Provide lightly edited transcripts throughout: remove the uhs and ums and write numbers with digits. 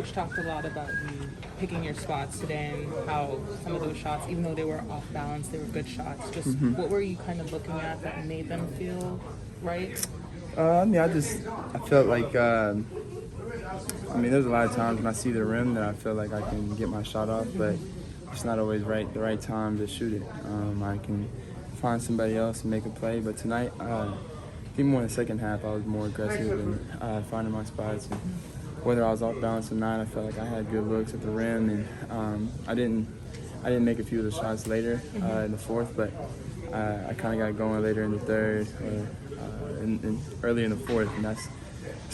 Coach talked a lot about you picking your spots today and how some of those shots, even though they were off balance, they were good shots. Just what were you kind of looking at that made them feel right? I felt like, there's a lot of times when I see the rim that I feel like I can get my shot off, but it's not always the right time to shoot it. I can find somebody else and make a play, but tonight, I think more in the second half, I was more aggressive and finding my spots. And whether I was off balance or not, I felt like I had good looks at the rim, and I didn't make a few of the shots later in the fourth, but I kind of got going later in the third or early in the fourth, and it's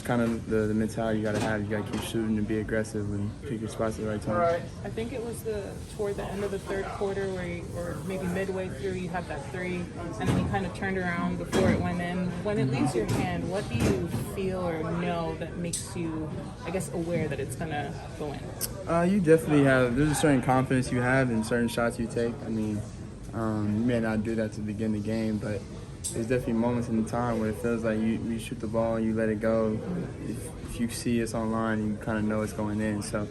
kind of the mentality you got to have. You got to keep shooting and be aggressive and pick your spots at the right time. I think it was toward the end of the third quarter or maybe midway through, you had that three, and then you kind of turned around before it went in. When it leaves your hand, what do you feel or know that makes you, I guess, aware that it's going to go in? You definitely there's a certain confidence you have in certain shots you take. You may not do that to begin the game, but there's definitely moments in the time where it feels like you shoot the ball and you let it go. If you see it's online, you kind of know it's going in. So,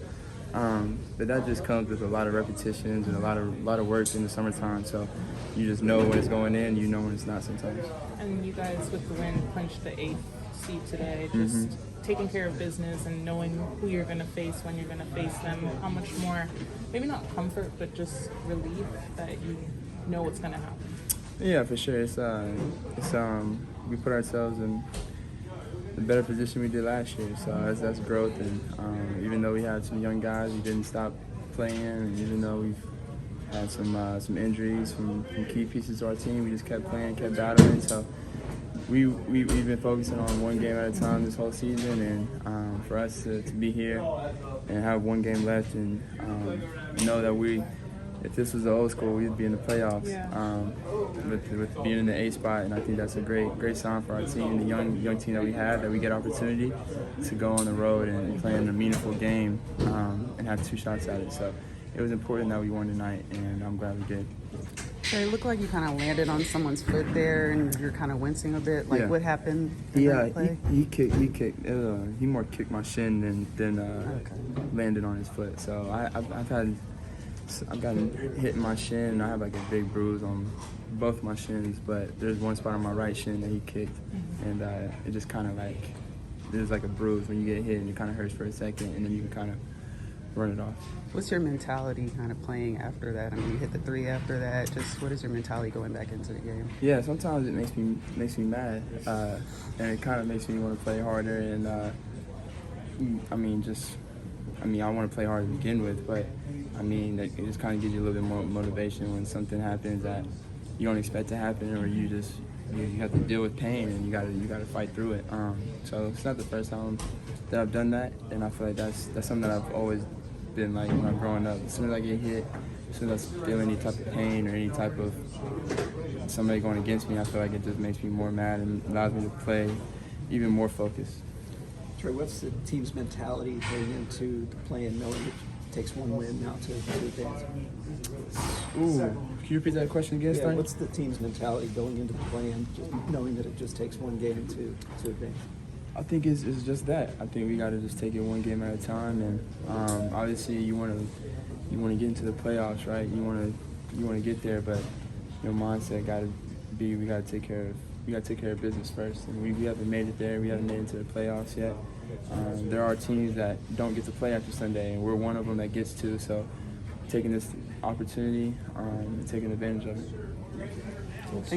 but that just comes with a lot of repetitions and a lot of work in the summertime. So you just know when it's going in, you know when it's not sometimes. And you guys with the win clinched the 8th seed today. Just taking care of business and knowing who you're going to face when you're going to face them. How much more, maybe not comfort, but just relief that you know what's going to happen. Yeah, for sure. We put ourselves in a better position we did last year, so that's growth. And even though we had some young guys, we didn't stop playing, and even though we've had some injuries from key pieces to our team, we just kept playing, kept battling. So we've been focusing on one game at a time this whole season, and for us to be here and have one game left and know that if this was the old school, we'd be in the playoffs. With being in the A spot, and I think that's a great sign for our team, the young team that we have, that we get opportunity to go on the road and play in a meaningful game and have 2 shots at it. So it was important that we won tonight, and I'm glad we did. So it looked like you kind of landed on someone's foot there, and you're kind of wincing a bit. What happened? Yeah, he kicked. He more kicked my shin than landed on his foot. So I've gotten hit in my shin, and I have like a big bruise on both my shins, but there's one spot on my right shin that he kicked, and it just kind of like, there's like a bruise when you get hit, and it kind of hurts for a second, and then you can kind of run it off. What's your mentality kind of playing after that? You hit the 3 after that. Just what is your mentality going back into the game? Yeah, sometimes it makes me mad, and it kind of makes me want to play harder, and I want to play hard to begin with, but it just kind of gives you a little bit more motivation when something happens that you don't expect to happen, or you have to deal with pain, and you gotta fight through it. So it's not the first time that I've done that, and I feel like that's something that I've always been like when I'm growing up. As soon as I get hit, as soon as I feel any type of pain or any type of somebody going against me, I feel like it just makes me more mad and allows me to play even more focused. Trae, what's the team's mentality going into the play and knowing it takes one win now to advance? Ooh, can you repeat that question again, Stein? What's the team's mentality going into the play and just knowing that it just takes one game to advance? I think it's just that. I think we got to just take it one game at a time, and obviously you want to get into the playoffs, right? You want to get there, but your mindset got to be we got to take care of business first, and we haven't made it there. We haven't made it to the playoffs yet. There are teams that don't get to play after Sunday, and we're one of them that gets to. So, taking this opportunity and taking advantage of it. Thanks.